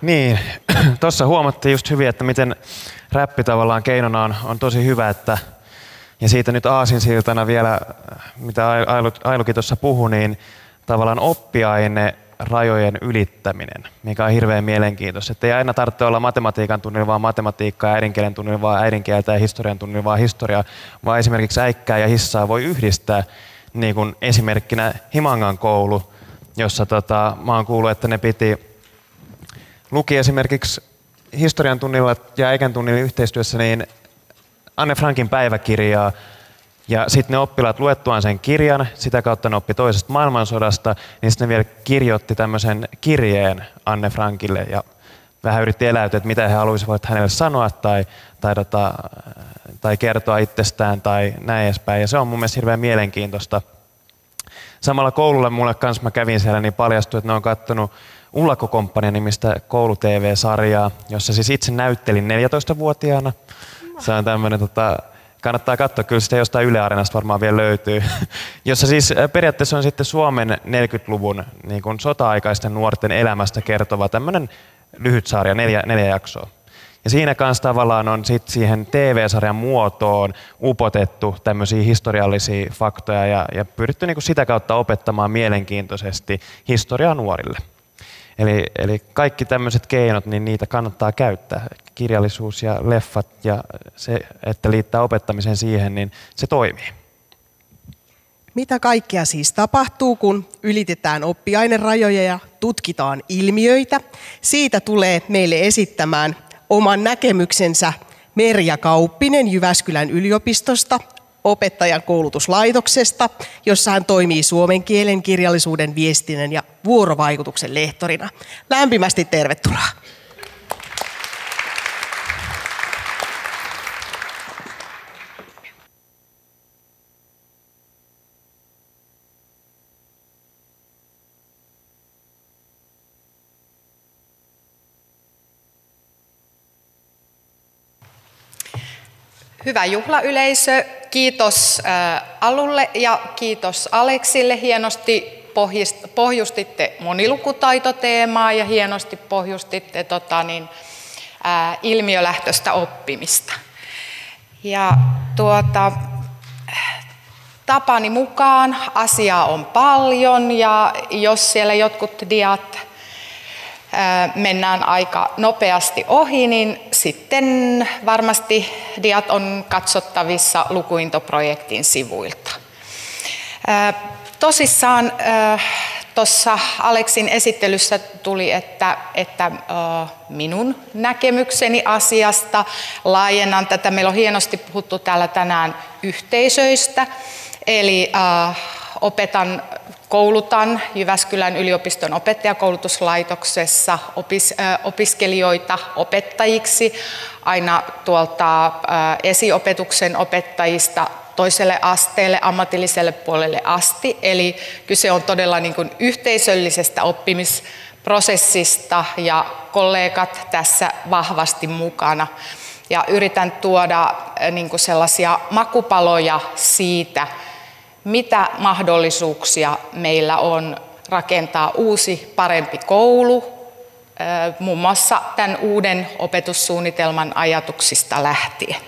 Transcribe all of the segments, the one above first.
Niin, tuossa huomattiin just hyvin, että miten räppi tavallaan keinona on tosi hyvä, ja siitä nyt aasinsiltana vielä, mitä Ailukin tuossa puhui, niin tavallaan oppiaine rajojen ylittäminen, mikä on hirveän mielenkiintoista. Että ei aina tarvitse olla matematiikan tunnilla vaan matematiikkaa, äidinkielen tunnilla vaan äidinkieltä ja historian tunnilla vaan historiaa, vaan esimerkiksi äikkää ja hissaa voi yhdistää, niin kuin esimerkkinä Himangan koulu, jossa mä oon kuullut, että ne luki esimerkiksi historian tunnilla ja äikän tunnilla yhteistyössä niin Anne Frankin päiväkirjaa, ja sitten ne oppilaat luettuaan sen kirjan, sitä kautta ne oppi toisesta maailmansodasta, niin sitten ne vielä kirjoitti tämmöisen kirjeen Anne Frankille ja vähän yritti eläytyä, että mitä he haluaisivat hänelle sanoa tai kertoa itsestään tai näin edespäin. Ja se on mun mielestä hirveän mielenkiintoista. Samalla koululla mulle kanssa mä kävin siellä, niin paljastui, että ne on katsonut Ullakko-komppania nimistä koulu-tv-sarjaa, jossa siis itse näyttelin 14-vuotiaana. Se on tämmöinen, kannattaa katsoa, kyllä sitä jostain Yle Areenasta varmaan vielä löytyy, jossa siis periaatteessa on sitten Suomen 40-luvun niin kuin sota-aikaisten nuorten elämästä kertova tämmöinen lyhyt sarja, neljä jaksoa. Ja siinä kanssa tavallaan on sitten siihen TV-sarjan muotoon upotettu tämmöisiä historiallisia faktoja ja pyritty niin kuin sitä kautta opettamaan mielenkiintoisesti historiaa nuorille. Eli kaikki tämmöiset keinot, niin niitä kannattaa käyttää. Kirjallisuus ja leffat ja se, että liittää opettamisen siihen, niin se toimii. Mitä kaikkea siis tapahtuu, kun ylitetään oppiainerajoja ja tutkitaan ilmiöitä? Siitä tulee meille esittämään oman näkemyksensä Merja Kauppinen Jyväskylän yliopistosta, opettajan koulutuslaitoksesta, jossa hän toimii suomen kielen, kirjallisuuden, viestinnän ja vuorovaikutuksen lehtorina. Lämpimästi tervetuloa. Hyvä juhlayleisö, kiitos Alulle ja kiitos Aleksille. Hienosti pohjustitte monilukutaitoteemaa ja hienosti pohjustitte ilmiölähtöistä oppimista. Ja tapani mukaan asiaa on paljon ja jos siellä jotkut diat mennään aika nopeasti ohi, niin sitten varmasti diat on katsottavissa Lukuinto-projektin sivuilta. Tosissaan tuossa Aleksin esittelyssä tuli, että minun näkemykseni asiasta laajennan tätä. Meillä on hienosti puhuttu täällä tänään yhteisöistä, eli koulutan Jyväskylän yliopiston opettajakoulutuslaitoksessa opiskelijoita opettajiksi aina tuolta esiopetuksen opettajista toiselle asteelle, ammatilliselle puolelle asti. Eli kyse on todella niin kuin yhteisöllisestä oppimisprosessista ja kollegat tässä vahvasti mukana. Ja yritän tuoda niin kuin sellaisia makupaloja siitä, mitä mahdollisuuksia meillä on rakentaa uusi, parempi koulu, muun muassa tämän uuden opetussuunnitelman ajatuksista lähtien.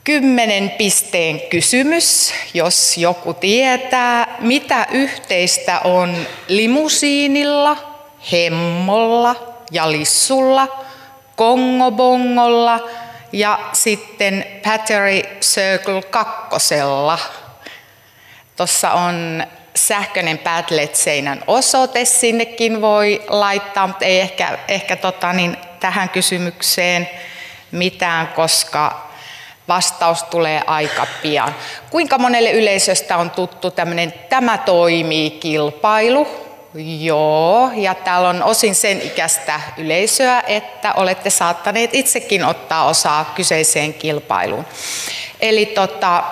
10 pisteen kysymys, jos joku tietää, mitä yhteistä on limusiinilla, hemmolla ja lissulla, kongobongolla ja sitten Battery Circle 2. Tuossa on sähköinen Padlet-seinän osoite, sinnekin voi laittaa, mutta ei ehkä tähän kysymykseen mitään, koska vastaus tulee aika pian. Kuinka monelle yleisöstä on tuttu tämmöinen Tämä toimii -kilpailu? Joo, ja täällä on osin sen ikäistä yleisöä, että olette saattaneet itsekin ottaa osaa kyseiseen kilpailuun. Eli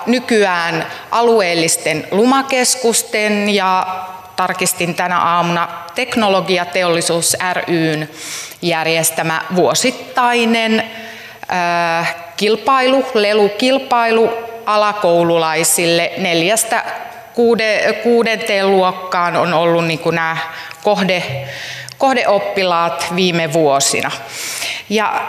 nykyään alueellisten lumakeskusten ja tarkistin tänä aamuna Teknologiateollisuus ry:n järjestämä vuosittainen kilpailu, lelukilpailu alakoululaisille 6. luokkaan on ollut niin kuin nämä kohdeoppilaat viime vuosina. Ja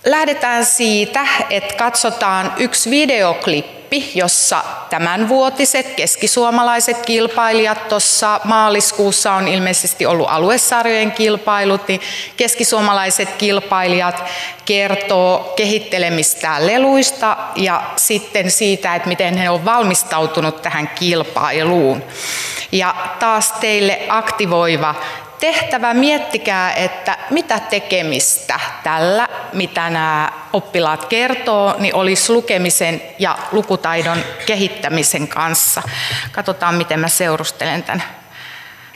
lähdetään siitä, että katsotaan yksi videoklippi, jossa tämänvuotiset keskisuomalaiset kilpailijat, tuossa maaliskuussa on ilmeisesti ollut aluesarjojen kilpailut, niin keskisuomalaiset kilpailijat kertoo kehittelemistään leluista ja sitten siitä, että miten he on valmistautunut tähän kilpailuun. Ja taas teille aktivoiva tehtävä, miettikää, että mitä tekemistä tällä, mitä nämä oppilaat kertoo, niin olisi lukemisen ja lukutaidon kehittämisen kanssa. Katsotaan, miten mä seurustelen tämän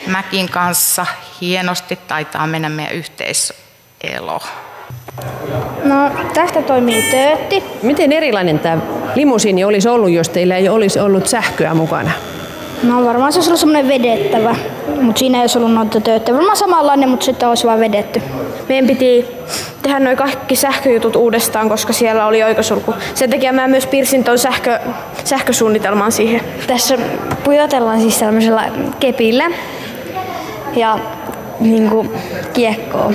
Mäkin kanssa. Hienosti taitaa mennä meidän yhteiselo. No, tästä toimii töötti. Miten erilainen tämä limusiini olisi ollut, jos teillä ei olisi ollut sähköä mukana? No varmaan se olisi ollut semmoinen vedettävä, mutta siinä ei olisi ollut noita tööttejä. Varmaan samanlainen, mutta sitten olisi vain vedetty. Meidän piti tehdä noin kaikki sähköjutut uudestaan, koska siellä oli oikosulku. Sen takia mä myös piirsin tuon sähkösuunnitelman siihen. Tässä pujotellaan siis tällaisella kepillä ja niinku kiekkoa.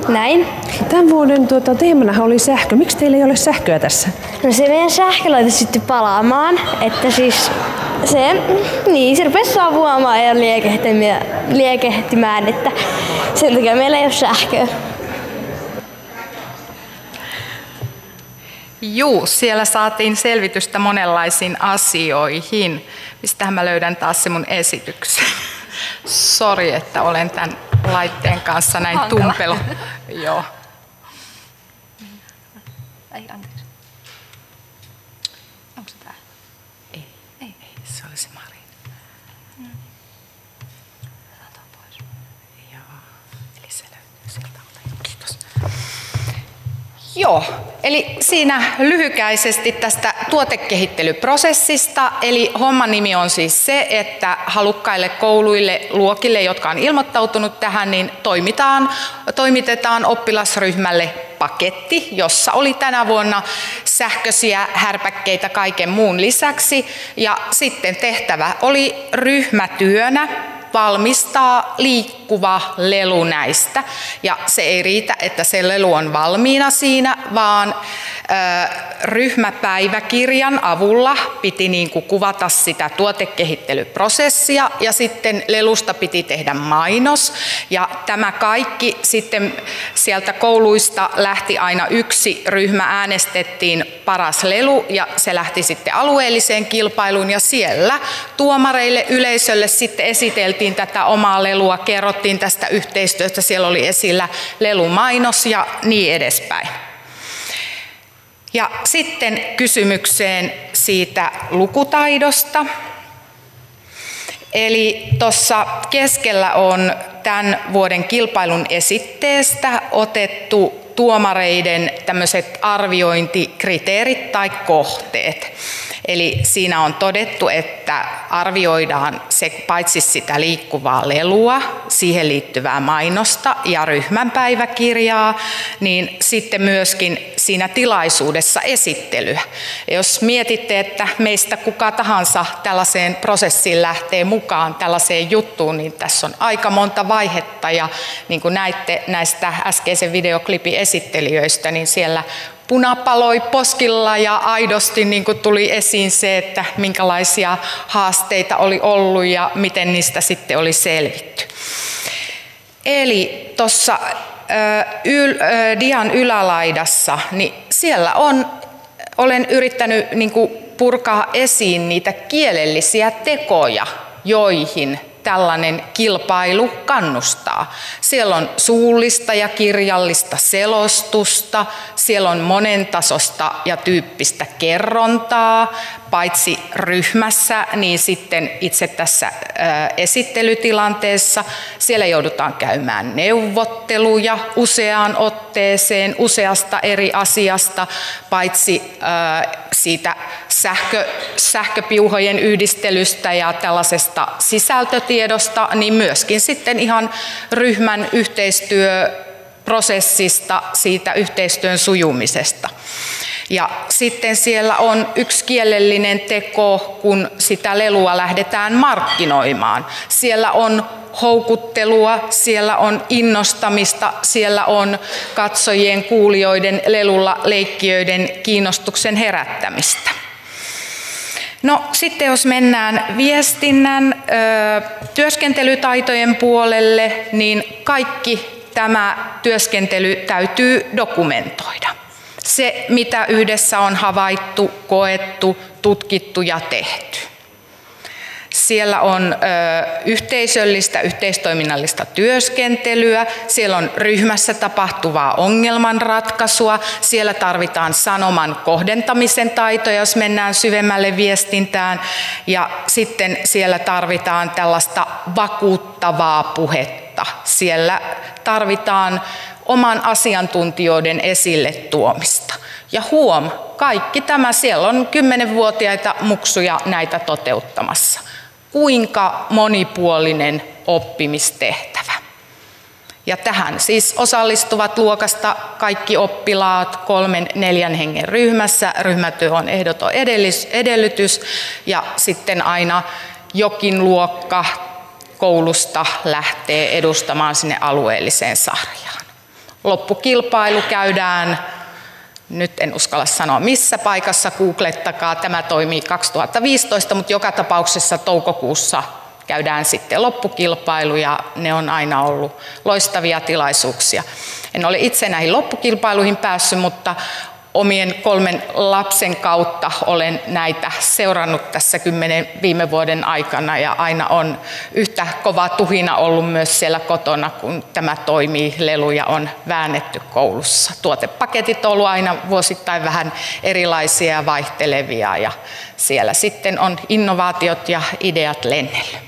Näin. Tämän vuoden teemana oli sähkö. Miksi teillä ei ole sähköä tässä? No se meidän sähkölaite syttyi palaamaan, että siis se rupesi savuamaan ja liekehtimään, että sen takia meillä ei ole sähköä. Juu, siellä saatiin selvitystä monenlaisiin asioihin. Mistähän mä löydän taas se mun esityksen. Sori, että olen tämän laitteen kanssa näin tumpelo. Joo. Anteeksi. Onko se tää? Ei, se oli se Marin. Otetaan pois. Joo, eli se löytyy sieltä. Kiitos. Joo, eli siinä lyhykäisesti tästä tuotekehittelyprosessista, eli homman nimi on siis se, että halukkaille kouluille, luokille, jotka on ilmoittautunut tähän, niin toimitetaan oppilasryhmälle paketti, jossa oli tänä vuonna sähköisiä härpäkkeitä kaiken muun lisäksi, ja sitten tehtävä oli ryhmätyönä valmistaa liikkuva lelu näistä. Ja se ei riitä, että se lelu on valmiina siinä, vaan ryhmäpäiväkirjan avulla piti niin kuin kuvata sitä tuotekehittelyprosessia ja sitten lelusta piti tehdä mainos. Ja tämä kaikki sitten sieltä kouluista lähti aina yksi ryhmä, äänestettiin paras lelu ja se lähti sitten alueelliseen kilpailuun ja siellä tuomareille, yleisölle sitten esiteltiin tätä omaa lelua, kerrottiin tästä yhteistyöstä, siellä oli esillä lelumainos ja niin edespäin. Ja sitten kysymykseen siitä lukutaidosta. Eli tuossa keskellä on tämän vuoden kilpailun esitteestä otettu tuomareiden tämmöiset arviointikriteerit tai kohteet. Eli siinä on todettu, että arvioidaan se paitsi sitä liikkuvaa lelua, siihen liittyvää mainosta ja ryhmän päiväkirjaa, niin sitten myöskin siinä tilaisuudessa esittelyä. Ja jos mietitte, että meistä kuka tahansa tällaiseen prosessiin lähtee mukaan, tällaiseen juttuun, niin tässä on aika monta vaihetta. Ja niin kuin näitte näistä äskeisen videoklipin esittelijöistä, niin siellä puna paloi poskilla ja aidosti niin kuin tuli esiin se, että minkälaisia haasteita oli ollut ja miten niistä sitten oli selvitty. Eli tuossa dian ylälaidassa, niin siellä olen yrittänyt niin kuin purkaa esiin niitä kielellisiä tekoja, joihin tällainen kilpailu kannustaa. Siellä on suullista ja kirjallista selostusta, siellä on monentasosta ja tyyppistä kerrontaa, paitsi ryhmässä, niin sitten itse tässä esittelytilanteessa. Siellä joudutaan käymään neuvotteluja useaan otteeseen useasta eri asiasta, paitsi siitä sähköpiuhojen yhdistelystä ja tällaisesta sisältötiedosta, niin myöskin sitten ihan ryhmän yhteistyöprosessista, siitä yhteistyön sujumisesta. Ja sitten siellä on yksi kielellinen teko, kun sitä lelua lähdetään markkinoimaan. Siellä on houkuttelua, siellä on innostamista, siellä on katsojien, kuulijoiden, lelulla leikkijöiden kiinnostuksen herättämistä. No sitten jos mennään viestinnän työskentelytaitojen puolelle, niin kaikki tämä työskentely täytyy dokumentoida. Se, mitä yhdessä on havaittu, koettu, tutkittu ja tehty. Siellä on yhteisöllistä, yhteistoiminnallista työskentelyä, siellä on ryhmässä tapahtuvaa ongelmanratkaisua, siellä tarvitaan sanoman kohdentamisen taitoja, jos mennään syvemmälle viestintään, ja sitten siellä tarvitaan tällaista vakuuttavaa puhetta. Siellä tarvitaan oman asiantuntijoiden esille tuomista. Ja kaikki tämä, siellä on 10-vuotiaita muksuja näitä toteuttamassa. Kuinka monipuolinen oppimistehtävä. Ja tähän siis osallistuvat luokasta kaikki oppilaat 3-4 hengen ryhmässä. Ryhmätyö on ehdoton edellytys ja sitten aina jokin luokka koulusta lähtee edustamaan sinne alueelliseen sarjaan. Loppukilpailu käydään, nyt en uskalla sanoa missä paikassa, googlettakaa, tämä toimii 2015, mutta joka tapauksessa toukokuussa käydään sitten loppukilpailu ja ne on aina ollut loistavia tilaisuuksia. En ole itse näihin loppukilpailuihin päässyt, mutta omien 3 lapsen kautta olen näitä seurannut tässä 10 viime vuoden aikana ja aina on yhtä kova tuhina ollut myös siellä kotona, kun tämä toimii, leluja on väännetty koulussa. Tuotepaketit on ollut aina vuosittain vähän erilaisia ja vaihtelevia ja siellä sitten on innovaatiot ja ideat lennellä.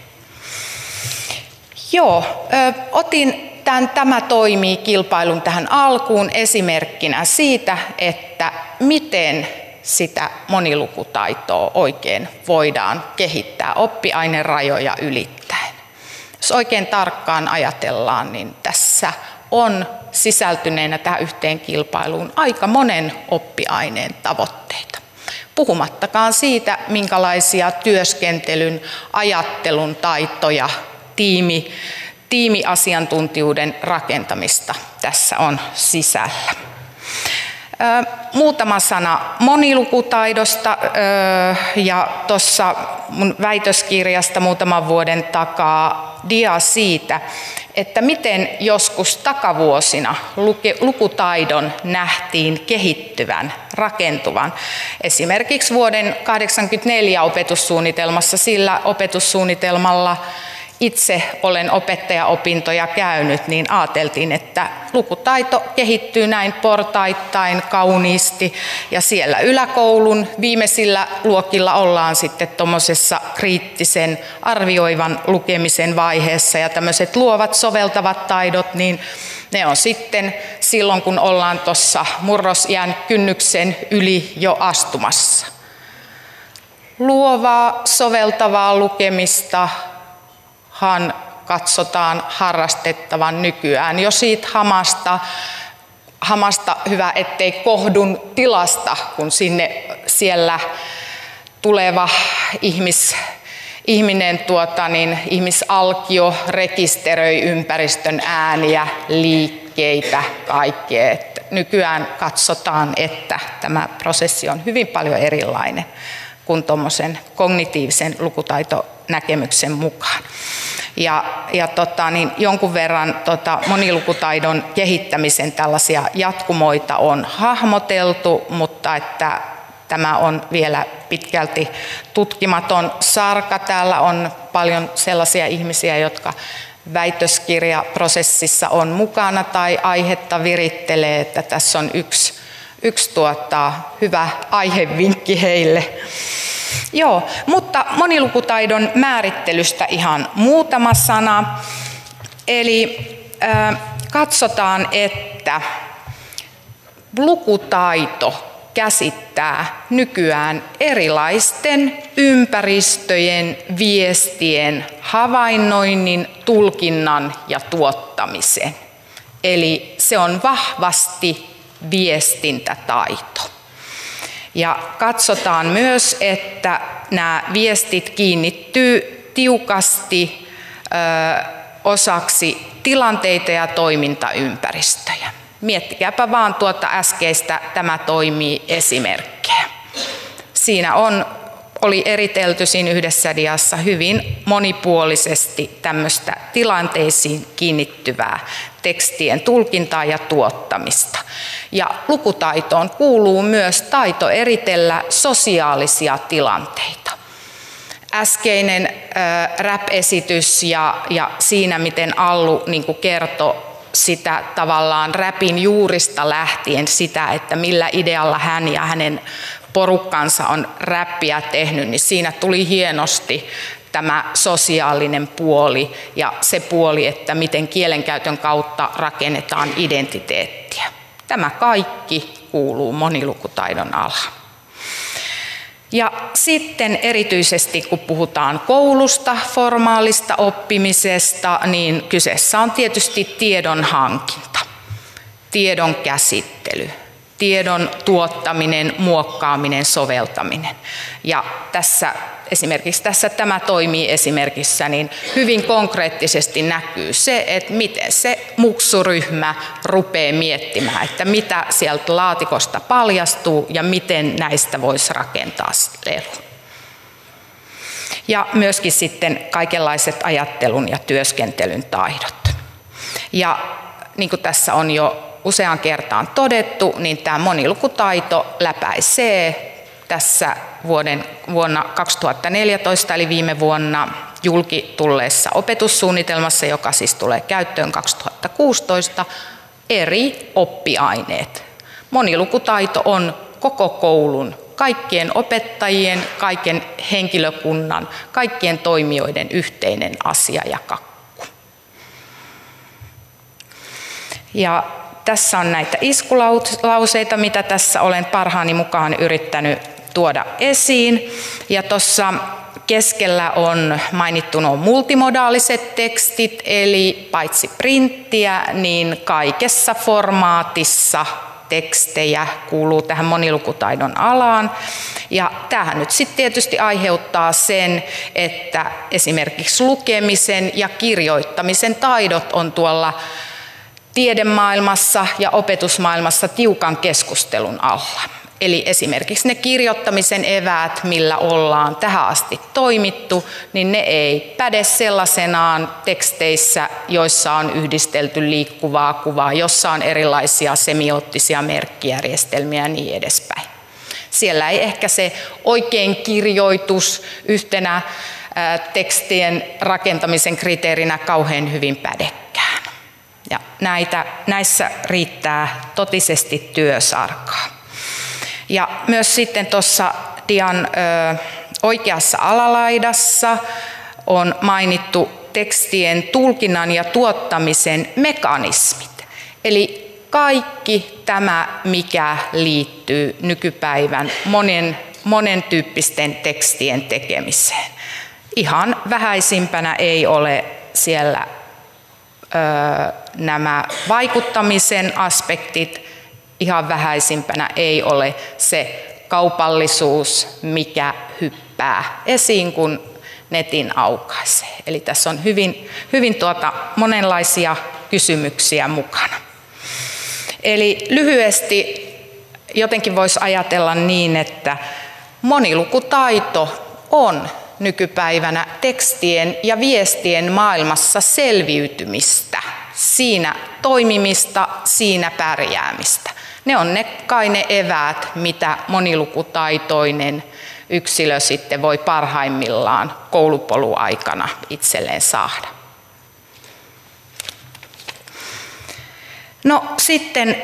Otin tämä toimii kilpailun tähän alkuun esimerkkinä siitä, että miten sitä monilukutaitoa oikein voidaan kehittää oppiainerajoja ylittäen. Jos oikein tarkkaan ajatellaan, niin tässä on sisältyneenä tähän yhteen kilpailuun aika monen oppiaineen tavoitteita. Puhumattakaan siitä, minkälaisia työskentelyn, ajattelun taitoja, tiimiasiantuntijuuden rakentamista tässä on sisällä. Muutama sana monilukutaidosta ja tuossa mun väitöskirjasta muutaman vuoden takaa dia siitä, että miten joskus takavuosina lukutaidon nähtiin kehittyvän, rakentuvan. Esimerkiksi vuoden 1984 opetussuunnitelmassa, sillä opetussuunnitelmalla itse olen opettajaopintoja käynyt, niin ajateltiin, että lukutaito kehittyy näin portaittain kauniisti ja siellä yläkoulun viimeisillä luokilla ollaan sitten tuommoisessa kriittisen arvioivan lukemisen vaiheessa ja tämmöiset luovat soveltavat taidot, niin ne on sitten silloin, kun ollaan tuossa murrosiän kynnyksen yli jo astumassa. Luovaa, soveltavaa lukemista katsotaan harrastettavan nykyään jo siitä hamasta hyvä, ettei kohdun tilasta, kun siellä tuleva ihmisalkio rekisteröi ympäristön ääniä, liikkeitä, kaikkea. Nykyään katsotaan, että tämä prosessi on hyvin paljon erilainen kuin tuommoisen kognitiivisen lukutaitonäkemyksen mukaan. Jonkun verran monilukutaidon kehittämisen tällaisia jatkumoita on hahmoteltu, mutta että tämä on vielä pitkälti tutkimaton sarka. Täällä on paljon sellaisia ihmisiä, jotka väitöskirjaprosessissa on mukana tai aihetta virittelee, että tässä on yksi hyvä aihevinkki heille. Mutta monilukutaidon määrittelystä ihan muutama sana. Eli katsotaan, että lukutaito käsittää nykyään erilaisten ympäristöjen, viestien, havainnoinnin, tulkinnan ja tuottamisen. Eli se on vahvasti viestintätaito. Ja katsotaan myös, että nämä viestit kiinnittyy tiukasti osaksi tilanteita ja toimintaympäristöjä. Miettikääpä vaan tuota äskeistä "tämä toimii" esimerkkejä. Siinä oli eritelty siinä yhdessä diassa hyvin monipuolisesti tämmöistä tilanteisiin kiinnittyvää tekstien tulkintaa ja tuottamista. Ja lukutaitoon kuuluu myös taito eritellä sosiaalisia tilanteita. Äskeinen rap-esitys ja siinä, miten Allu kertoi sitä tavallaan räpin juurista lähtien sitä, että millä idealla hän ja hänen porukkansa on räppiä tehnyt, niin siinä tuli hienosti tämä sosiaalinen puoli ja se puoli, että miten kielenkäytön kautta rakennetaan identiteettiä. Tämä kaikki kuuluu monilukutaidon alaan. Ja sitten erityisesti kun puhutaan koulusta, formaalista oppimisesta, niin kyseessä on tietysti tiedon hankinta, tiedon käsittely, tiedon tuottaminen, muokkaaminen, soveltaminen. Ja esimerkiksi tässä "tämä toimii" esimerkissä niin hyvin konkreettisesti näkyy se, että miten se muksuryhmä rupeaa miettimään, että mitä sieltä laatikosta paljastuu ja miten näistä voisi rakentaa lelu. Ja myöskin sitten kaikenlaiset ajattelun ja työskentelyn taidot. Ja niin kuin tässä on jo useaan kertaan todettu, niin tämä monilukutaito läpäisee tässä vuonna 2014 eli viime vuonna julki tulleessa opetussuunnitelmassa, joka siis tulee käyttöön 2016, eri oppiaineet. Monilukutaito on koko koulun, kaikkien opettajien, kaiken henkilökunnan, kaikkien toimijoiden yhteinen asia ja kakku. Ja tässä on näitä iskulauseita, mitä tässä olen parhaani mukaan yrittänyt tuoda esiin. Ja tuossa keskellä on mainittu nuo multimodaaliset tekstit, eli paitsi printtiä, niin kaikessa formaatissa tekstejä kuuluu tähän monilukutaidon alaan. Ja tämähän nyt sitten tietysti aiheuttaa sen, että esimerkiksi lukemisen ja kirjoittamisen taidot on tuolla tiedemaailmassa ja opetusmaailmassa tiukan keskustelun alla. Eli esimerkiksi ne kirjoittamisen eväät, millä ollaan tähän asti toimittu, niin ne ei päde sellaisenaan teksteissä, joissa on yhdistelty liikkuvaa kuvaa, jossa on erilaisia semioottisia merkkijärjestelmiä ja niin edespäin. Siellä ei ehkä se oikein kirjoitus yhtenä tekstien rakentamisen kriteerinä kauhean hyvin pädekään. Ja näissä riittää totisesti työsarkaa. Ja myös sitten tuossa dian oikeassa alalaidassa on mainittu tekstien tulkinnan ja tuottamisen mekanismit. Eli kaikki tämä, mikä liittyy nykypäivän monen tyyppisten tekstien tekemiseen. Ihan vähäisimpänä ei ole siellä nämä vaikuttamisen aspektit, ihan vähäisimpänä ei ole se kaupallisuus, mikä hyppää esiin, kun netin aukaisee. Eli tässä on hyvin monenlaisia kysymyksiä mukana. Eli lyhyesti jotenkin voisi ajatella niin, että monilukutaito on nykypäivänä tekstien ja viestien maailmassa selviytymistä, siinä toimimista, siinä pärjäämistä. Ne on kai ne eväät, mitä monilukutaitoinen yksilö sitten voi parhaimmillaan koulupolun aikana itselleen saada. No sitten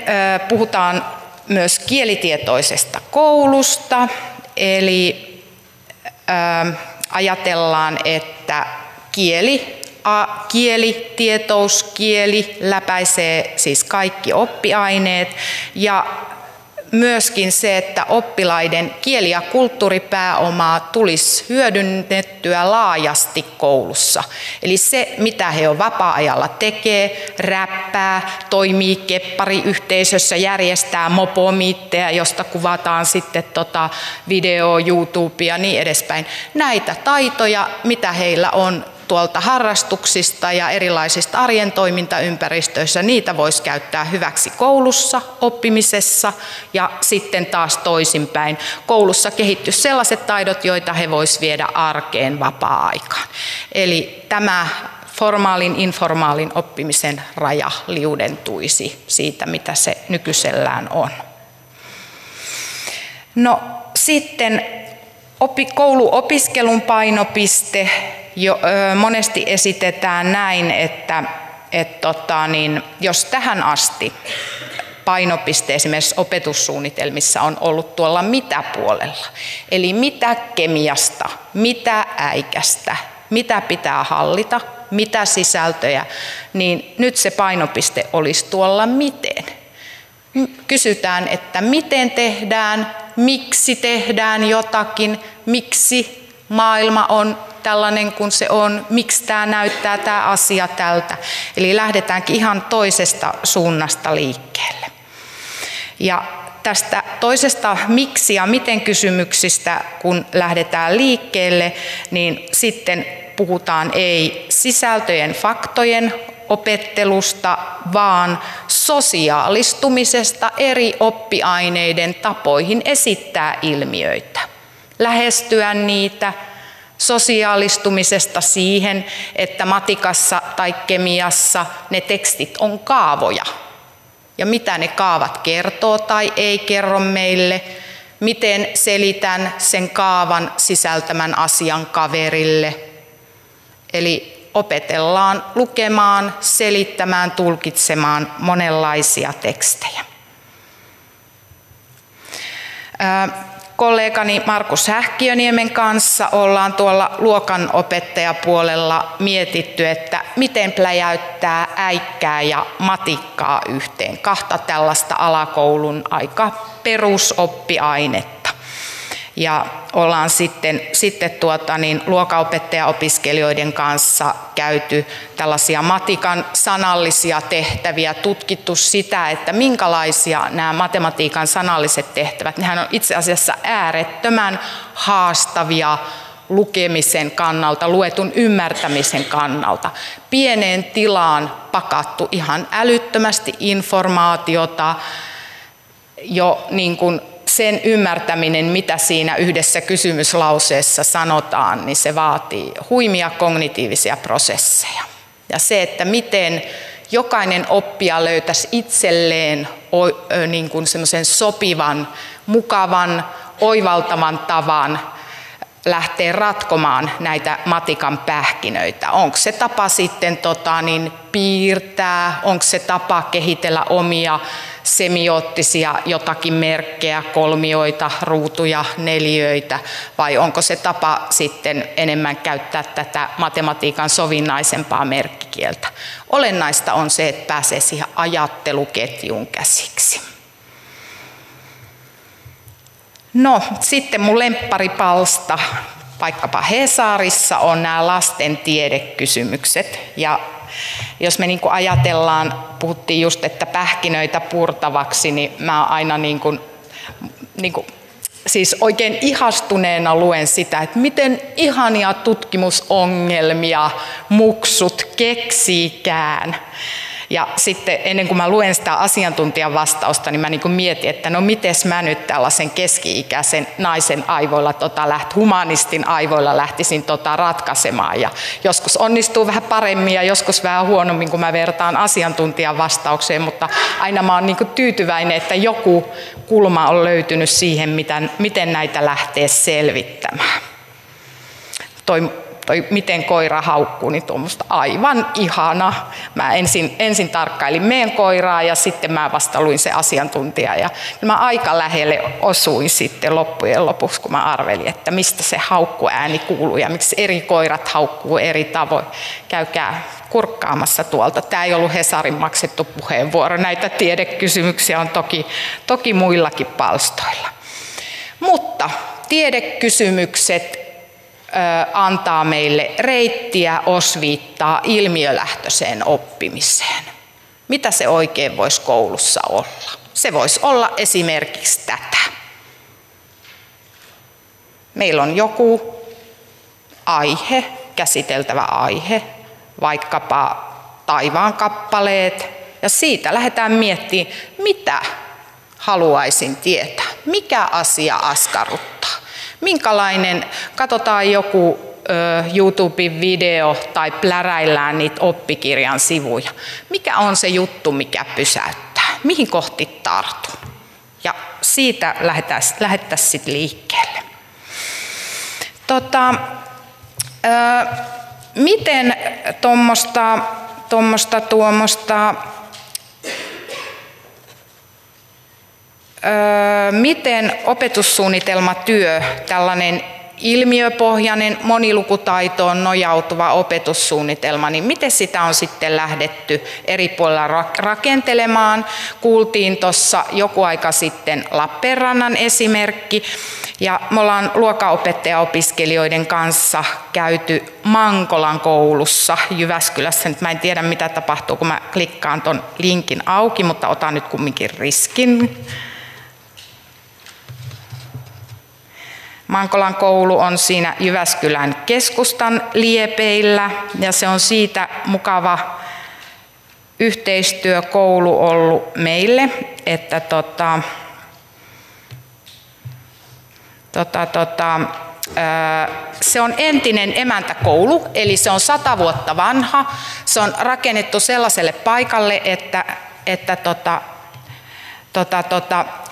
puhutaan myös kielitietoisesta koulusta, eli ajatellaan, että kielitietous, kieli läpäisee siis kaikki oppiaineet ja myöskin se, että oppilaiden kieli- ja kulttuuripääomaa tulisi hyödynnettyä laajasti koulussa. Eli se, mitä he on vapaa-ajalla tekee, räppää, toimii keppariyhteisössä, järjestää mopomiittejä, josta kuvataan sitten video, YouTube ja niin edespäin. Näitä taitoja, mitä heillä on tuolta harrastuksista ja erilaisista arjen toimintaympäristöissä, niitä voisi käyttää hyväksi koulussa, oppimisessa ja sitten taas toisinpäin. Koulussa kehittyisi sellaiset taidot, joita he voisivat viedä arkeen vapaa-aikaan. Eli tämä formaalin, informaalin oppimisen raja liudentuisi siitä, mitä se nykyisellään on. No sitten kouluopiskelun painopiste monesti esitetään näin, että jos tähän asti painopiste esimerkiksi opetussuunnitelmissa on ollut tuolla mitä-puolella, eli mitä kemiasta, mitä äikästä, mitä pitää hallita, mitä sisältöjä, niin nyt se painopiste olisi tuolla miten. Kysytään, että miten tehdään, miksi tehdään jotakin, miksi maailma on tällainen kuin se on, miksi tämä näyttää tämä asia tältä. Eli lähdetäänkin ihan toisesta suunnasta liikkeelle. Ja tästä toisesta miksi ja miten kysymyksistä, kun lähdetään liikkeelle, niin sitten puhutaan ei sisältöjen, faktojen opettelusta, vaan sosiaalistumisesta eri oppiaineiden tapoihin esittää ilmiöitä, lähestyä niitä, sosiaalistumisesta siihen, että matikassa tai kemiassa ne tekstit on kaavoja. Ja mitä ne kaavat kertoo tai ei kerro meille, miten selitän sen kaavan sisältämän asian kaverille. Eli opetellaan lukemaan, selittämään, tulkitsemaan monenlaisia tekstejä. Kollegani Markus Hähkiöniemen kanssa ollaan tuolla luokanopettajapuolella mietitty, että miten pläjäyttää äikkää ja matikkaa yhteen. Kahta tällaista alakoulun aika perusoppiainetta. Ja ollaan sitten luokanopettajaopiskelijoiden kanssa käyty tällaisia matikan sanallisia tehtäviä, tutkittu sitä, että minkälaisia nämä matematiikan sanalliset tehtävät, nehän on itse asiassa äärettömän haastavia lukemisen kannalta, luetun ymmärtämisen kannalta. Pieneen tilaan pakattu ihan älyttömästi informaatiota, jo niin kuin sen ymmärtäminen, mitä siinä yhdessä kysymyslauseessa sanotaan, niin se vaatii huimia kognitiivisia prosesseja. Ja se, että miten jokainen oppija löytäisi itselleen niin kuin semmoisen sopivan, mukavan, oivaltavan tavan lähteä ratkomaan näitä matikan pähkinöitä. Onko se tapa sitten piirtää, onko se tapa kehitellä omia semioottisia jotakin merkkejä, kolmioita, ruutuja, neliöitä, vai onko se tapa sitten enemmän käyttää tätä matematiikan sovinnaisempaa merkkikieltä. Olennaista on se, että pääsee siihen ajatteluketjuun käsiksi. No, sitten mun lempparipalsta, vaikkapa Hesarissa, on nämä lasten tiedekysymykset. Ja jos me ajatellaan, puhuttiin just, että pähkinöitä purtavaksi, niin mä aina siis oikein ihastuneena luen sitä, että miten ihania tutkimusongelmia muksut keksiikään. Ja sitten ennen kuin mä luen sitä asiantuntijan vastausta, niin mä mietin, että no mites mä nyt tällaisen keski-ikäisen naisen aivoilla, humanistin aivoilla lähtisin ratkaisemaan. Ja joskus onnistuu vähän paremmin ja joskus vähän huonommin, kun mä vertaan asiantuntijan vastaukseen, mutta aina mä oon tyytyväinen, että joku kulma on löytynyt siihen, miten näitä lähtee selvittämään. Toi miten koira haukkuu, niin tuommoista aivan ihana. Mä ensin tarkkailin meidän koiraa ja sitten mä vasta luin se asiantuntija. Ja mä aika lähelle osuin sitten loppujen lopuksi, kun mä arvelin, että mistä se haukkuääni kuuluu ja miksi eri koirat haukkuu eri tavoin. Käykää kurkkaamassa tuolta. Tämä ei ollut Hesarin maksettu puheenvuoro. Näitä tiedekysymyksiä on toki muillakin palstoilla. Mutta tiedekysymykset antaa meille reittiä, osviittaa ilmiölähtöiseen oppimiseen. Mitä se oikein voisi koulussa olla? Se voisi olla esimerkiksi tätä. Meillä on joku aihe, käsiteltävä aihe, vaikkapa taivaan kappaleet, ja siitä lähdetään miettimään, mitä haluaisin tietää, mikä asia askarruttaa, minkälainen, katsotaan joku YouTube-video tai pläräillään niitä oppikirjan sivuja, mikä on se juttu, mikä pysäyttää, mihin kohti tartun, ja siitä lähdettäisiin sitten liikkeelle. Miten miten opetussuunnitelmatyö, tällainen ilmiöpohjainen monilukutaitoon nojautuva opetussuunnitelma, niin miten sitä on sitten lähdetty eri puolilla rakentelemaan? Kuultiin tuossa joku aika sitten Lappeenrannan esimerkki, ja me ollaan luokanopettajaopiskelijoiden kanssa käyty Mankolan koulussa Jyväskylässä. Nyt mä en tiedä mitä tapahtuu, kun mä klikkaan ton linkin auki, mutta otan nyt kumminkin riskin. Mankolan koulu on siinä Jyväskylän keskustan liepeillä, ja se on siitä mukava yhteistyökoulu ollut meille, että se on entinen emäntäkoulu, eli se on 100 vuotta vanha. Se on rakennettu sellaiselle paikalle, että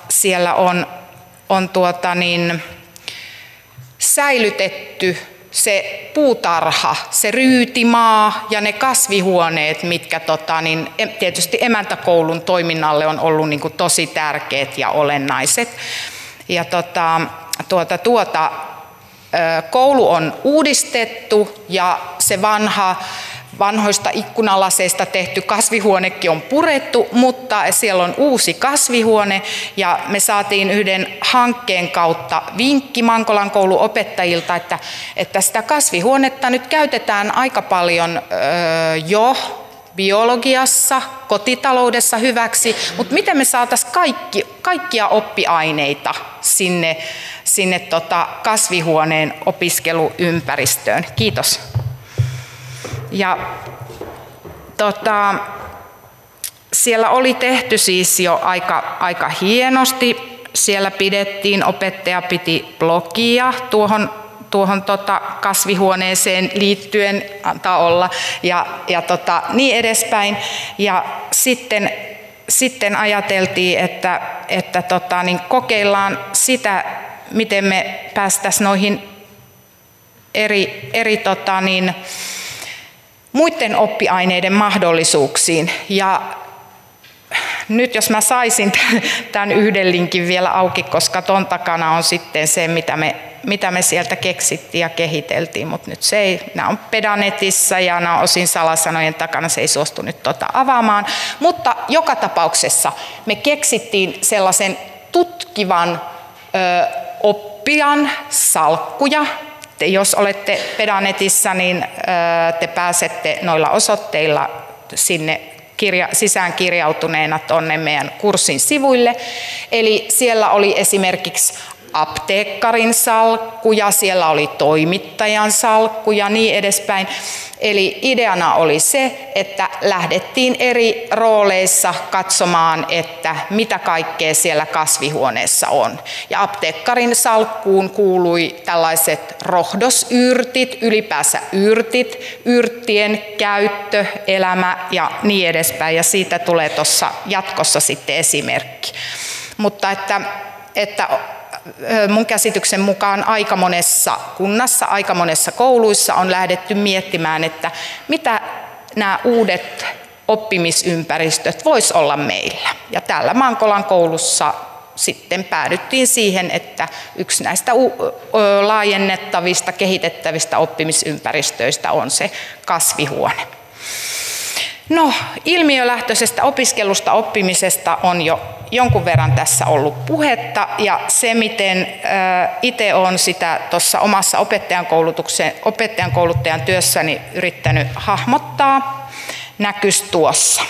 siellä on säilytetty se puutarha, se ryytimaa ja ne kasvihuoneet, mitkä tietysti emäntäkoulun toiminnalle on ollut niin kuin tosi tärkeät ja olennaiset. Ja koulu on uudistettu ja se vanhoista ikkunalaseista tehty kasvihuonekin on purettu, mutta siellä on uusi kasvihuone, ja me saatiin yhden hankkeen kautta vinkki Mankolan koulun opettajilta, että sitä kasvihuonetta nyt käytetään aika paljon jo biologiassa, kotitaloudessa hyväksi, mutta miten me saataisiin kaikkia oppiaineita sinne kasvihuoneen opiskeluympäristöön. Kiitos. Ja siellä oli tehty siis jo aika hienosti. Siellä opettaja piti blogia tuohon kasvihuoneeseen liittyen, antaa olla, ja niin edespäin. Ja sitten ajateltiin, että kokeillaan sitä, miten me päästäisiin noihin eri muiden oppiaineiden mahdollisuuksiin. Ja nyt jos mä saisin tämän yhden linkin vielä auki, koska ton takana on sitten se, mitä me sieltä keksittiin ja kehiteltiin, mutta nyt nämä on Pedanetissa ja nämä on osin salasanojen takana, se ei suostu nyt avaamaan. Mutta joka tapauksessa me keksittiin sellaisen tutkivan oppijan salkkuja. Jos olette Pedanetissa, niin te pääsette noilla osoitteilla sinne sisään kirjautuneena tuonne meidän kurssin sivuille. Eli siellä oli esimerkiksi apteekkarin salkku ja siellä oli toimittajan salkku ja niin edespäin. Eli ideana oli se, että lähdettiin eri rooleissa katsomaan, että mitä kaikkea siellä kasvihuoneessa on. Ja apteekkarin salkkuun kuului tällaiset rohdosyrtit, ylipäänsä yrttien käyttö, elämä ja niin edespäin. Ja siitä tulee tuossa jatkossa sitten esimerkki. Mutta että mun käsityksen mukaan aika monessa kunnassa, aika monessa kouluissa on lähdetty miettimään, että mitä nämä uudet oppimisympäristöt vois olla meillä. Ja täällä Mankolan koulussa sitten päädyttiin siihen, että yksi näistä laajennettavista, kehitettävistä oppimisympäristöistä on se kasvihuone. No, ilmiölähtöisestä opiskelusta, oppimisesta on jo jonkun verran tässä ollut puhetta, ja se, miten itse olen sitä tuossa omassa opettajankouluttajan työssäni yrittänyt hahmottaa, näkyisi tuossa.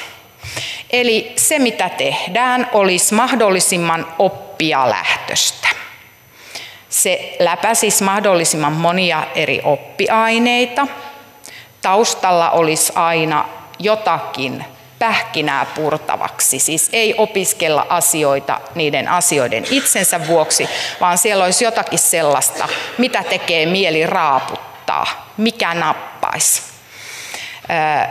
Eli se, mitä tehdään, olisi mahdollisimman oppijalähtöistä. Se läpäisisi mahdollisimman monia eri oppiaineita. Taustalla olisi aina jotakin pähkinää purtavaksi, siis ei opiskella asioita niiden asioiden itsensä vuoksi, vaan siellä olisi jotakin sellaista, mitä tekee mieli raaputtaa, mikä nappaisi.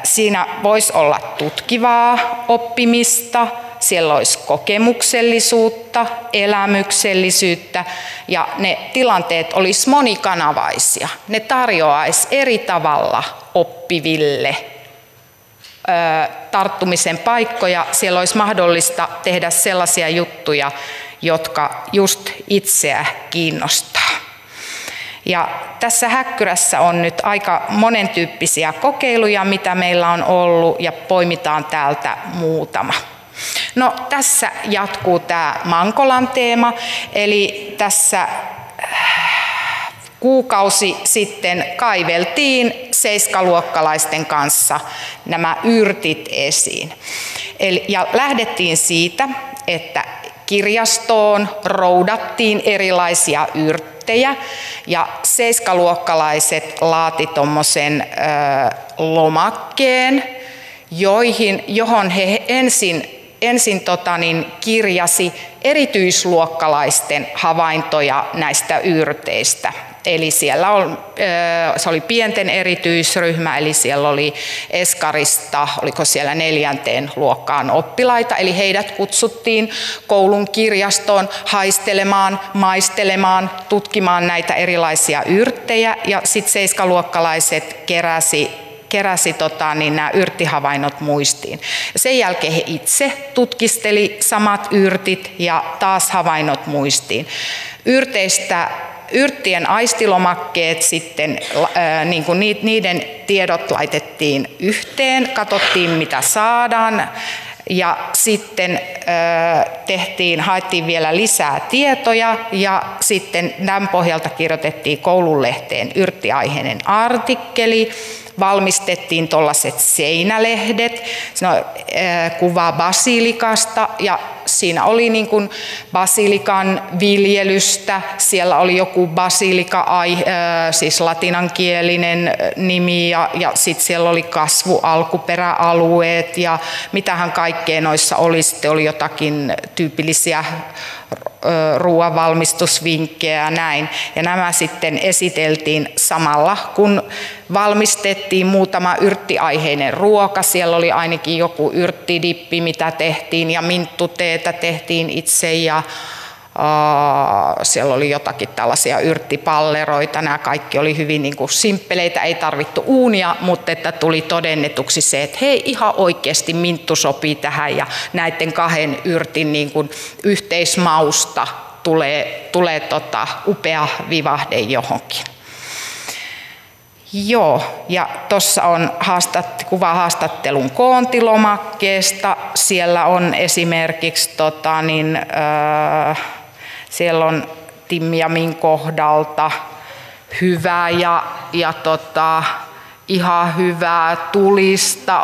Siinä voisi olla tutkivaa oppimista, siellä olisi kokemuksellisuutta, elämyksellisyyttä, ja ne tilanteet olisi monikanavaisia. Ne tarjoaisi eri tavalla oppiville tarttumisen paikkoja. Siellä olisi mahdollista tehdä sellaisia juttuja, jotka just itseä kiinnostaa. Ja tässä Häkkyrässä on nyt aika monentyyppisiä kokeiluja, mitä meillä on ollut, ja poimitaan täältä muutama. No, tässä jatkuu tämä Mankolan teema, eli tässä kuukausi sitten kaiveltiin seiskaluokkalaisten kanssa nämä yrtit esiin. Ja lähdettiin siitä, että kirjastoon roudattiin erilaisia yrttejä, ja seiskaluokkalaiset laati tommosen lomakkeen, johon he ensin kirjasi erityisluokkalaisten havaintoja näistä yrteistä. Eli siellä se oli pienten erityisryhmä, eli siellä oli eskarista, oliko siellä 4. luokkaan oppilaita, eli heidät kutsuttiin koulun kirjastoon haistelemaan, maistelemaan, tutkimaan näitä erilaisia yrttejä, ja sitten seiskaluokkalaiset keräsi nämä yrttihavainnot muistiin. Sen jälkeen he itse tutkisteli samat yrtit ja taas havainnot muistiin. Yrttien aistilomakkeet sitten, niin kuin niiden tiedot laitettiin yhteen, katsottiin mitä saadaan, ja sitten haettiin vielä lisää tietoja, ja sitten tämän pohjalta kirjoitettiin koululehteen yrttiaiheinen artikkeli, valmistettiin tuollaiset seinälehdet, kuva basilikasta, ja siinä oli niin kuin basilikan viljelystä, siellä oli joku basilika, siis latinankielinen nimi, ja sitten siellä oli kasvualkuperäalueet, ja mitähän kaikkea noissa oli, sitten oli jotakin tyypillisiä ruoanvalmistusvinkkejä ja näin. Ja nämä sitten esiteltiin samalla, kun valmistettiin muutama yrttiaiheinen ruoka. Siellä oli ainakin joku yrttidippi, mitä tehtiin, ja minttuteetä tehtiin itse, ja siellä oli jotakin tällaisia yrttipalleroita. Nämä kaikki oli hyvin niin kuin simppeleitä, ei tarvittu uunia, mutta että tuli todennetuksi se, että hei, ihan oikeasti minttu sopii tähän, ja näiden 2 yrtin niin kuin yhteismausta tulee upea vivahde johonkin. Joo, ja tuossa on kuva haastattelun koontilomakkeesta. Siellä on esimerkiksi siellä on Tim ja Min kohdalta hyvä ja ihan hyvää, tulista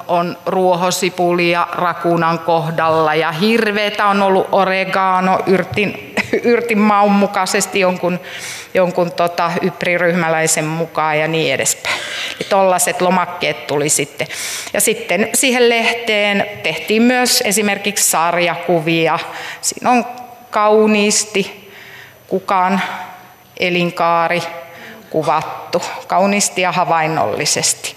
on ruohosipulia rakunan kohdalla, ja hirveetä on ollut oregano yrtin maun mukaisesti jonkun ypriryhmäläisen mukaan ja niin edespäin. Tollaiset lomakkeet tuli sitten. Ja sitten siihen lehteen tehtiin myös esimerkiksi sarjakuvia. Siinä on kauniisti kukan elinkaari kuvattu, kauniisti ja havainnollisesti.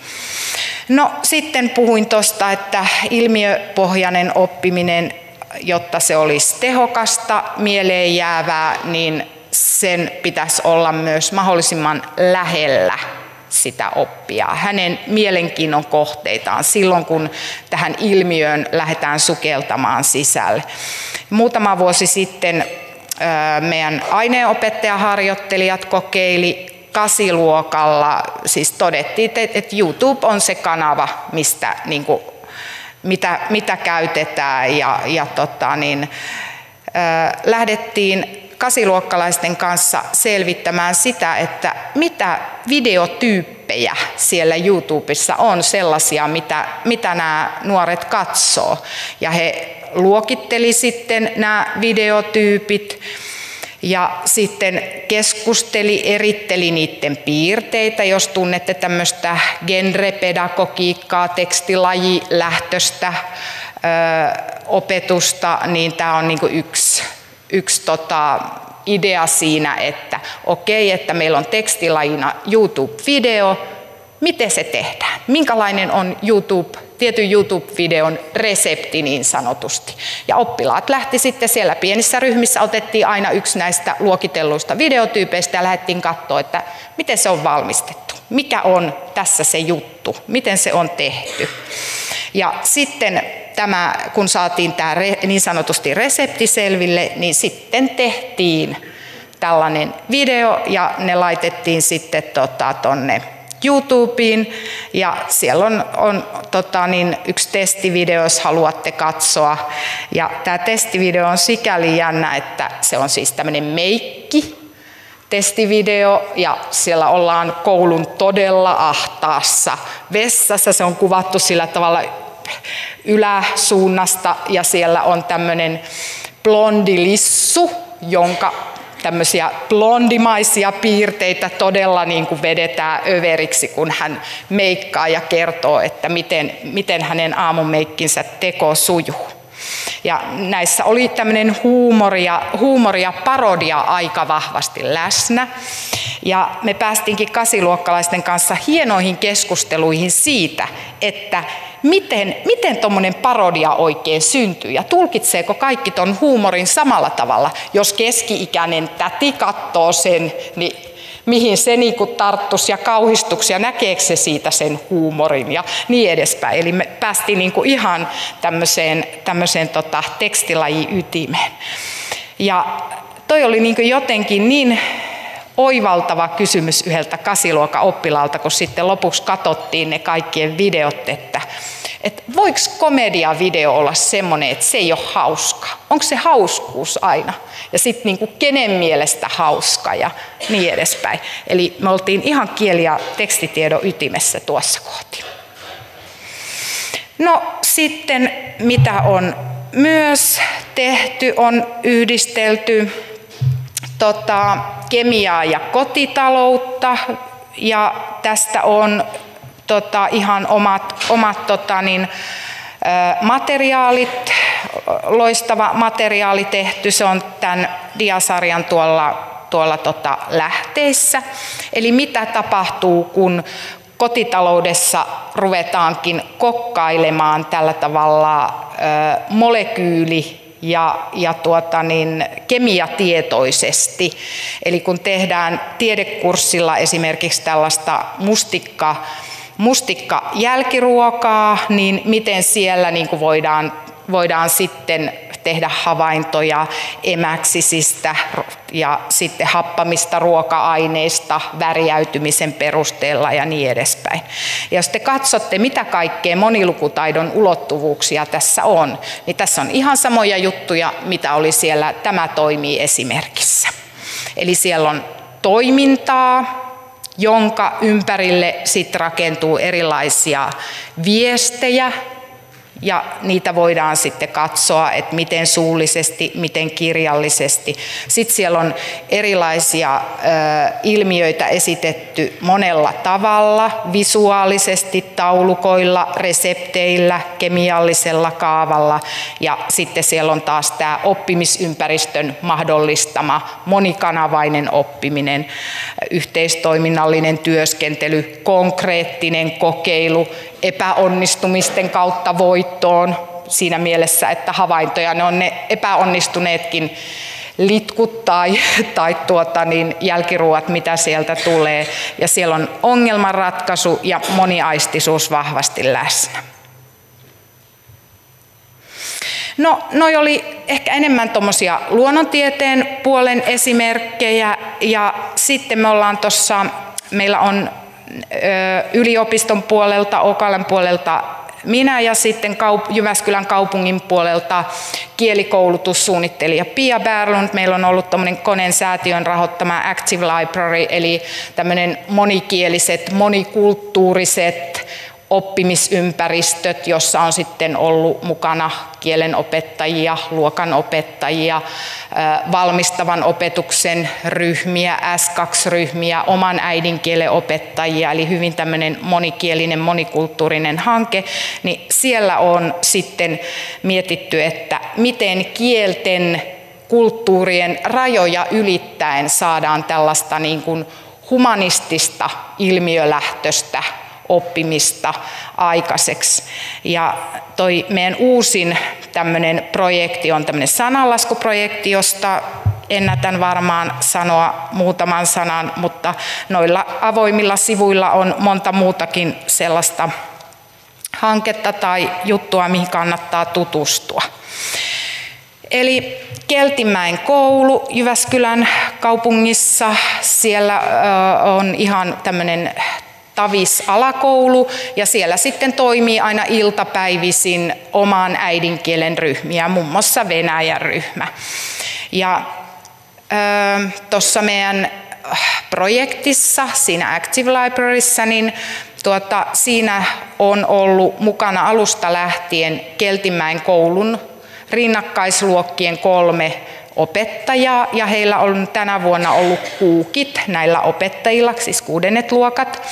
No sitten puhuin tuosta, että ilmiöpohjainen oppiminen, jotta se olisi tehokasta, mieleen jäävää, niin sen pitäisi olla myös mahdollisimman lähellä sitä oppijaa, hänen mielenkiinnon kohteitaan silloin, kun tähän ilmiöön lähdetään sukeltamaan sisälle. Muutama vuosi sitten meidän aineenopettajaharjoittelijat kokeili kasiluokalla siis todettiin, että YouTube on se kanava, mistä niin kuin, mitä käytetään lähdettiin kasiluokkalaisten kanssa selvittämään sitä, että mitä videotyyppejä siellä YouTubessa on sellaisia, mitä nämä nuoret katsoo. Ja he luokitteli sitten nämä videotyypit ja sitten keskusteli, eritteli niiden piirteitä, jos tunnette tämmöistä genrepedagogiikkaa, tekstilajilähtöistä opetusta, niin tämä on niinku yksi idea siinä, että okei, että meillä on tekstilajina YouTube-video, miten se tehdään? Minkälainen on tietyn YouTube-videon resepti niin sanotusti? Ja oppilaat lähti sitten siellä pienissä ryhmissä, otettiin aina yksi näistä luokitelluista videotyypeistä ja lähdettiin katsoa, että miten se on valmistettu, mikä on tässä se juttu, miten se on tehty. Ja sitten kun saatiin tämä niin sanotusti resepti selville, niin sitten tehtiin tällainen video ja ne laitettiin sitten tonne YouTubeen ja siellä on yksi testivideo, jos haluatte katsoa. Ja tämä testivideo on sikäli jännä, että se on siis tämmöinen testivideo ja siellä ollaan koulun todella ahtaassa vessassa. Se on kuvattu sillä tavalla yläsuunnasta ja siellä on tämmöinen blondilissu, jonka tämmöisiä blondimaisia piirteitä todella niin kuin vedetään överiksi, kun hän meikkaa ja kertoo, että miten hänen aamumeikkinsä teko sujuu. Ja näissä oli tämmöinen huumori ja parodia aika vahvasti läsnä. Ja me päästiinkin kasiluokkalaisten kanssa hienoihin keskusteluihin siitä, että miten tuommoinen parodia oikein syntyy ja tulkitseeko kaikki ton huumorin samalla tavalla. Jos keski-ikäinen täti katsoo sen, niin mihin se niinku tarttuisi ja kauhistuksi ja näkeekö se siitä sen huumorin ja niin edespäin. Eli me päästiin niinku ihan tämmöiseen tekstilaji ytimeen. Ja toi oli niinku jotenkin niin oivaltava kysymys yhdeltä kasiluokan oppilaalta, kun sitten lopuksi katsottiin ne kaikkien videot, että voiko komediavideo olla semmoinen, että se ei ole hauska? Onko se hauskuus aina? Ja sitten niinku kenen mielestä hauska ja niin edespäin. Eli me oltiin ihan kieli- ja tekstitiedon ytimessä tuossa kohti. No sitten mitä on myös tehty, on yhdistelty kemiaa ja kotitaloutta ja tästä on ihan omat materiaalit, loistava materiaali tehty, se on tämän diasarjan tuolla lähteissä. Eli mitä tapahtuu, kun kotitaloudessa ruvetaankin kokkailemaan tällä tavalla molekyyli- ja kemiatietoisesti. Eli kun tehdään tiedekurssilla esimerkiksi tällaista mustikkajälkiruokaa, niin miten siellä niin kuin voidaan sitten tehdä havaintoja emäksisistä ja sitten happamista ruoka-aineista värjäytymisen perusteella ja niin edespäin. Ja jos te katsotte, mitä kaikkea monilukutaidon ulottuvuuksia tässä on, niin tässä on ihan samoja juttuja, mitä oli siellä Tämä toimii esimerkissä. Eli siellä on toimintaa, jonka ympärille sitten rakentuu erilaisia viestejä, ja niitä voidaan sitten katsoa, että miten suullisesti, miten kirjallisesti. Sitten siellä on erilaisia ilmiöitä esitetty monella tavalla, visuaalisesti, taulukoilla, resepteillä, kemiallisella kaavalla. Ja sitten siellä on taas tämä oppimisympäristön mahdollistama monikanavainen oppiminen, yhteistoiminnallinen työskentely, konkreettinen kokeilu, epäonnistumisten kautta voittoon siinä mielessä, että havaintoja ne on ne epäonnistuneetkin litkut tai jälkiruuat, mitä sieltä tulee. Ja siellä on ongelmanratkaisu ja moniaistisuus vahvasti läsnä. No, noi oli ehkä enemmän tuommoisia luonnontieteen puolen esimerkkejä, ja sitten meillä on yliopiston puolelta, OKL:n puolelta minä ja sitten Jyväskylän kaupungin puolelta kielikoulutussuunnittelija Pia Berglund. Meillä on ollut tämmöinen Konen säätiön rahoittama Active Library, eli tämmöinen monikieliset, monikulttuuriset oppimisympäristöt, jossa on sitten ollut mukana kielenopettajia, luokanopettajia, valmistavan opetuksen ryhmiä, S2-ryhmiä, oman äidinkielen opettajia, eli hyvin tämmöinen monikielinen, monikulttuurinen hanke, niin siellä on sitten mietitty, että miten kielten, kulttuurien rajoja ylittäen saadaan tällaista niin kuin humanistista ilmiölähtöistä oppimista aikaiseksi. Ja toi meidän uusin tämmöinen projekti on tämmöinen sananlaskuprojekti, josta ennätän varmaan sanoa muutaman sanan, mutta noilla avoimilla sivuilla on monta muutakin sellaista hanketta tai juttua, mihin kannattaa tutustua. Eli Keltinmäen koulu Jyväskylän kaupungissa, siellä on ihan tämmöinen Tavis-alakoulu, ja siellä sitten toimii aina iltapäivisin oman äidinkielen ryhmiä, muun muassa Venäjän ryhmä. Ja tuossa meidän projektissa, siinä Active Libraryssa, niin siinä on ollut mukana alusta lähtien Keltinmäen koulun rinnakkaisluokkien 3 opettajaa, ja heillä on tänä vuonna ollut kuukit näillä opettajilla, siis 6. luokat.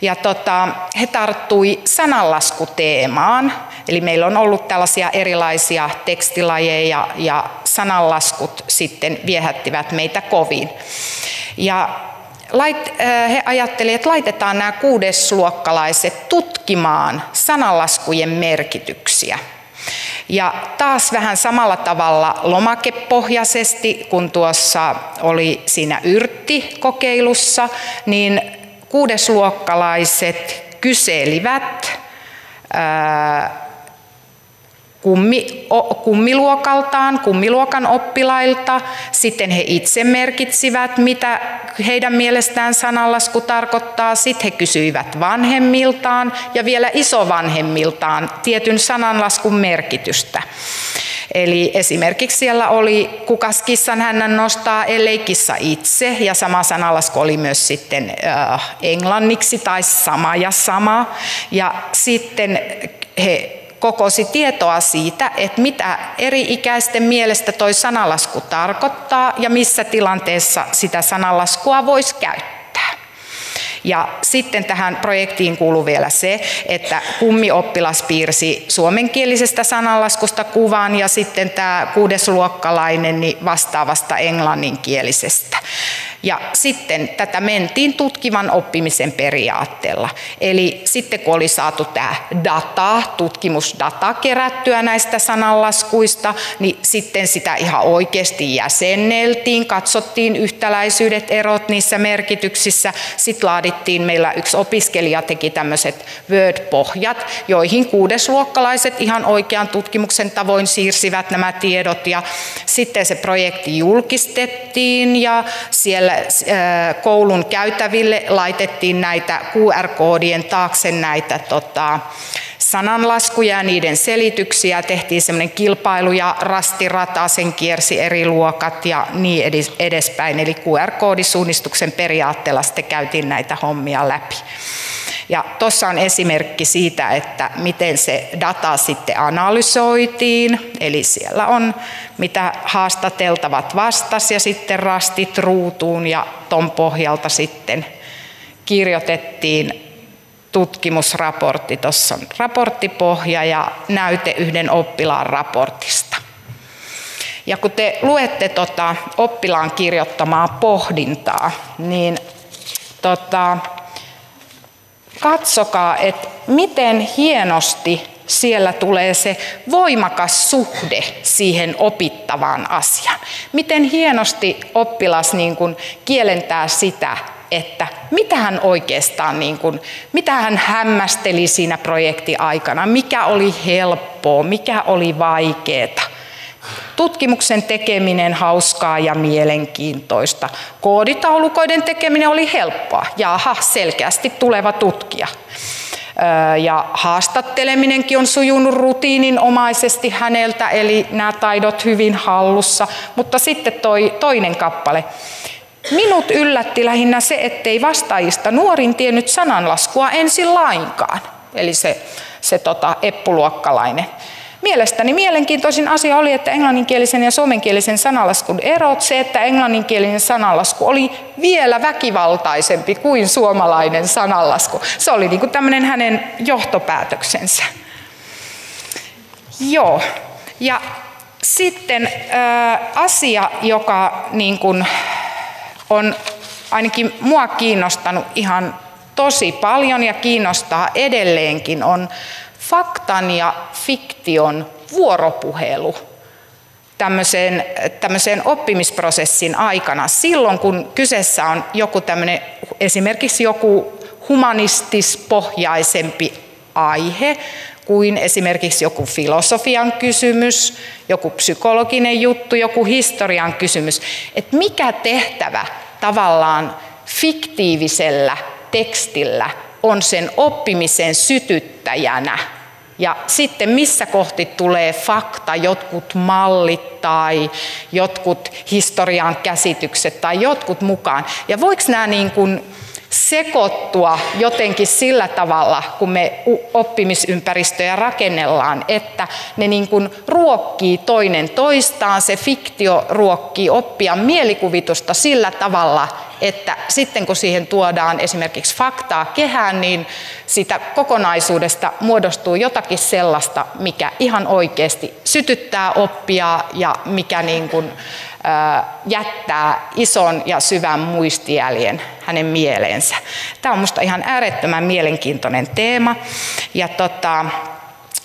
Ja he tarttui sananlaskuteemaan, eli meillä on ollut tällaisia erilaisia tekstilajeja, ja sananlaskut sitten viehättivät meitä kovin. Ja he ajattelivat, että laitetaan nämä 6-luokkalaiset tutkimaan sananlaskujen merkityksiä. Ja taas vähän samalla tavalla lomakepohjaisesti, kun tuossa oli siinä yrttikokeilussa, niin 6-luokkalaiset kyselivät kummiluokan oppilailta, sitten he itse merkitsivät, mitä heidän mielestään sananlasku tarkoittaa, sitten he kysyivät vanhemmiltaan ja vielä isovanhemmiltaan tietyn sananlaskun merkitystä. Eli esimerkiksi siellä oli kukas kissan hännän nostaa, ellei kissa itse, ja sama sananlasku oli myös sitten englanniksi tai sama ja sama, ja sitten he kokosi tietoa siitä, että mitä eri-ikäisten mielestä toi sananlasku tarkoittaa ja missä tilanteessa sitä sananlaskua voisi käyttää. Ja sitten tähän projektiin kuuluu vielä se, että kummioppilas piirsi suomenkielisestä sananlaskusta kuvan, ja sitten tämä 6-luokkalainen niin vastaavasta englanninkielisestä. Ja sitten tätä mentiin tutkivan oppimisen periaatteella. Eli sitten kun oli saatu tämä tutkimusdata kerättyä näistä sananlaskuista, niin sitten sitä ihan oikeasti jäsenneltiin, katsottiin yhtäläisyydet, erot niissä merkityksissä. Sitten laadittiin, meillä yksi opiskelija teki tämmöiset Word-pohjat, joihin 6-luokkalaiset ihan oikean tutkimuksen tavoin siirsivät nämä tiedot. Ja sitten se projekti julkistettiin, ja siellä koulun käytäville laitettiin näitä QR-koodien taakse näitä sananlaskuja ja niiden selityksiä. Tehtiin semmoinen kilpailu ja rastirata, sen kiersi eri luokat ja niin edespäin. Eli QR-koodisuunnistuksen periaatteella sitten käytiin näitä hommia läpi. Ja tuossa on esimerkki siitä, että miten se data sitten analysoitiin. Eli siellä on, mitä haastateltavat vastasi, ja sitten rastit ruutuun, ja ton pohjalta sitten kirjoitettiin tutkimusraportti. Tuossa on raporttipohja ja näyte yhden oppilaan raportista. Ja kun te luette oppilaan kirjoittamaa pohdintaa, niin katsokaa, että miten hienosti siellä tulee se voimakas suhde siihen opittavaan asiaan. Miten hienosti oppilas niin kuin kielentää sitä, että mitä hän oikeastaan, mitä hän hämmästeli siinä projektiaikana, mikä oli helppoa, mikä oli vaikeaa. Tutkimuksen tekeminen hauskaa ja mielenkiintoista. Kooditaulukoiden tekeminen oli helppoa. Jaha, selkeästi tuleva tutkija. Ja haastatteleminenkin on sujunut rutiininomaisesti häneltä, eli nämä taidot hyvin hallussa. Mutta sitten toinen kappale. Minut yllätti lähinnä se, ettei vastaajista nuorin tiennyt sananlaskua ensin lainkaan. Eli se eppuluokkalainen. Mielestäni mielenkiintoisin asia oli, että englanninkielisen ja suomenkielisen sananlaskun erot, se, että englanninkielinen sananlasku oli vielä väkivaltaisempi kuin suomalainen sananlasku. Se oli niin kuin tämmöinen hänen johtopäätöksensä. Joo, ja sitten asia, joka niin kuin on ainakin mua kiinnostanut ihan tosi paljon ja kiinnostaa edelleenkin, on faktan ja fiktion vuoropuhelu tämmöisen oppimisprosessin aikana. Silloin kun kyseessä on joku tämmöinen, esimerkiksi joku humanistispohjaisempi aihe, kuin esimerkiksi joku filosofian kysymys, joku psykologinen juttu, joku historian kysymys. Että mikä tehtävä tavallaan fiktiivisellä tekstillä on sen oppimisen sytyttäjänä. Ja sitten missä kohti tulee fakta, jotkut mallit tai jotkut historian käsitykset tai jotkut mukaan. Ja voiko nämä niin kuin sekoittua jotenkin sillä tavalla, kun me oppimisympäristöjä rakennellaan, että ne niin kuin ruokkii toinen toistaan, se fiktio ruokkii oppia mielikuvitusta sillä tavalla, että sitten kun siihen tuodaan esimerkiksi faktaa kehään, niin siitä kokonaisuudesta muodostuu jotakin sellaista, mikä ihan oikeasti sytyttää oppijaa ja mikä niin kuin jättää ison ja syvän muistijäljen hänen mieleensä. Tämä on minusta ihan äärettömän mielenkiintoinen teema. Ja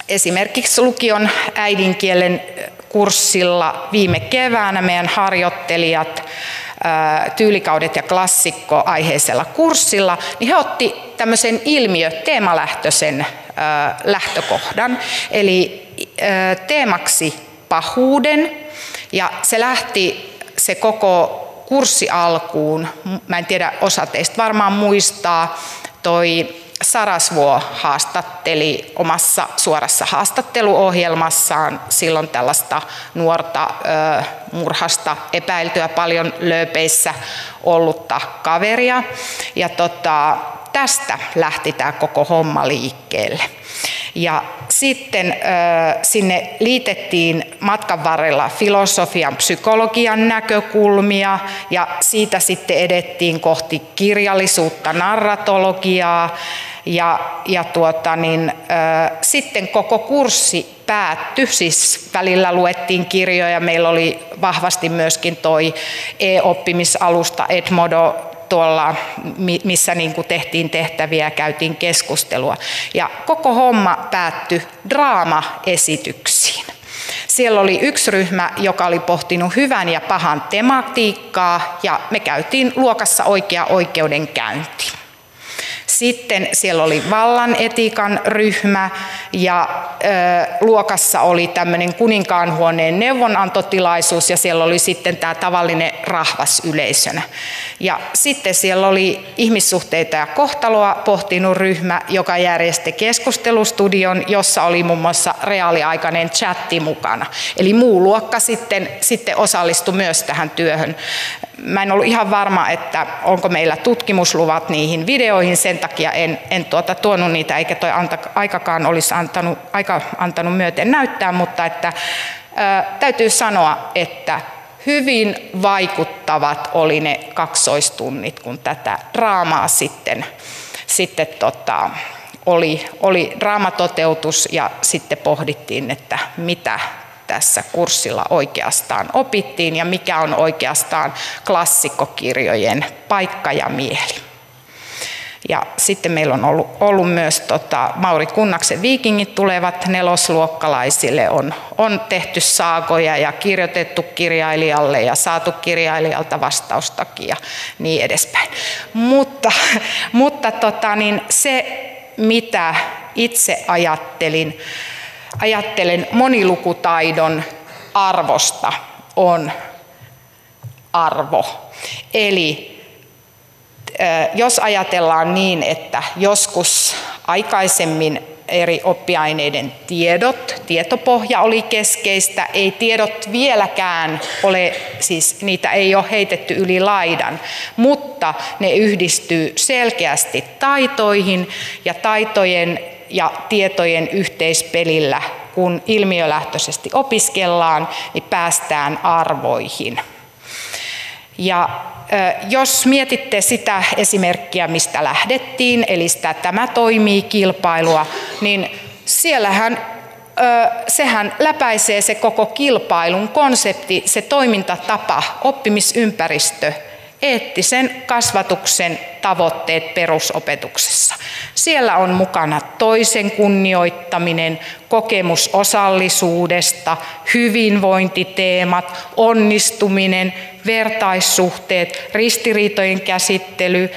esimerkiksi lukion äidinkielen kurssilla viime keväänä meidän harjoittelijat tyylikaudet ja klassikko aiheisella kurssilla, niin he otti tämmöisen teemalähtöisen lähtökohdan, eli teemaksi pahuuden. Ja se lähti se koko kurssi alkuun, mä en tiedä, osa teistä varmaan muistaa, toi Sarasvuo haastatteli omassa suorassa haastatteluohjelmassaan silloin tällaista nuorta murhasta epäiltyä paljon lööpeissä ollutta kaveria. Ja tästä lähti tämä koko homma liikkeelle. Ja sitten sinne liitettiin matkan varrella filosofian, psykologian näkökulmia ja siitä sitten edettiin kohti kirjallisuutta, narratologiaa sitten koko kurssi päättyi, siis välillä luettiin kirjoja, meillä oli vahvasti myöskin toi e-oppimisalusta Edmodo tuolla, missä niin kuin tehtiin tehtäviä ja käytiin keskustelua. Ja koko homma päättyi draamaesityksiin. Siellä oli yksi ryhmä, joka oli pohtinut hyvän ja pahan tematiikkaa, ja me käytiin luokassa oikea oikeudenkäynti. Sitten siellä oli vallan etiikan ryhmä ja luokassa oli tämmöinen kuninkaanhuoneen neuvonantotilaisuus ja siellä oli sitten tämä tavallinen rahvas yleisönä. Ja sitten siellä oli ihmissuhteita ja kohtaloa pohtinut ryhmä, joka järjesti keskustelustudion, jossa oli muun muassa reaaliaikainen chatti mukana. Eli muu luokka sitten osallistui myös tähän työhön. Mä en ollut ihan varma, että onko meillä tutkimusluvat niihin videoihin, sen takia en tuonut niitä, eikä toi aikakaan olisi antanut myöten näyttää, mutta että, täytyy sanoa, että hyvin vaikuttavat oli ne kaksoistunnit, kun tätä draamaa sitten oli draamatoteutus ja sitten pohdittiin, että mitä tässä kurssilla oikeastaan opittiin ja mikä on oikeastaan klassikkokirjojen paikka ja mieli. Ja sitten meillä on ollut myös Mauri Kunnaksen Viikingit tulevat nelosluokkalaisille. On tehty saagoja ja kirjoitettu kirjailijalle ja saatu kirjailijalta vastaustakin ja niin edespäin. Mutta se, mitä itse ajattelen monilukutaidon arvosta, on arvo. Eli jos ajatellaan niin, että joskus aikaisemmin eri oppiaineiden tietopohja oli keskeistä, ei tiedot vieläkään ole, siis niitä ei ole heitetty yli laidan, mutta ne yhdistyy selkeästi taitoihin ja taitojen ja tietojen yhteispelillä, kun ilmiölähtöisesti opiskellaan, niin päästään arvoihin. Ja jos mietitte sitä esimerkkiä, mistä lähdettiin, eli sitä tämä toimii -kilpailua, niin sehän läpäisee se koko kilpailun konsepti, se toimintatapa, oppimisympäristö, eettisen kasvatuksen tavoitteet perusopetuksessa. Siellä on mukana toisen kunnioittaminen, kokemus osallisuudesta, hyvinvointiteemat, onnistuminen, vertaissuhteet, ristiriitojen käsittely,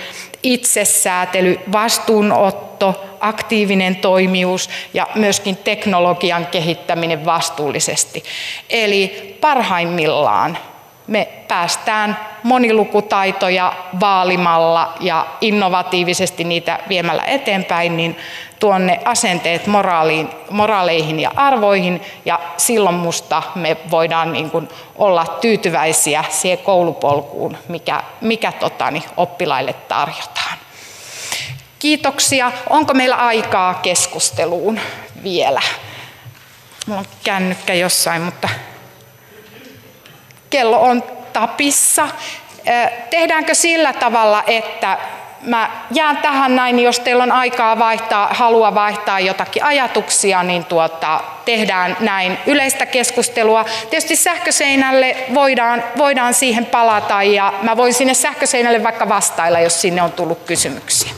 itsesäätely, vastuunotto, aktiivinen toimijuus ja myöskin teknologian kehittäminen vastuullisesti. Eli parhaimmillaan me päästään monilukutaitoja vaalimalla ja innovatiivisesti niitä viemällä eteenpäin, niin tuonne asenteet moraaleihin ja arvoihin, ja silloin musta me voidaan niin kuin olla tyytyväisiä siihen koulupolkuun, mikä oppilaille tarjotaan. Kiitoksia. Onko meillä aikaa keskusteluun vielä? Mulla on kännykkä jossain, mutta kello on tapissa. Tehdäänkö sillä tavalla, että mä jään tähän näin, jos teillä on aikaa halua vaihtaa jotakin ajatuksia, niin tehdään näin yleistä keskustelua. Tietysti sähköseinälle voidaan siihen palata, ja mä voin sinne sähköseinälle vaikka vastailla, jos sinne on tullut kysymyksiä.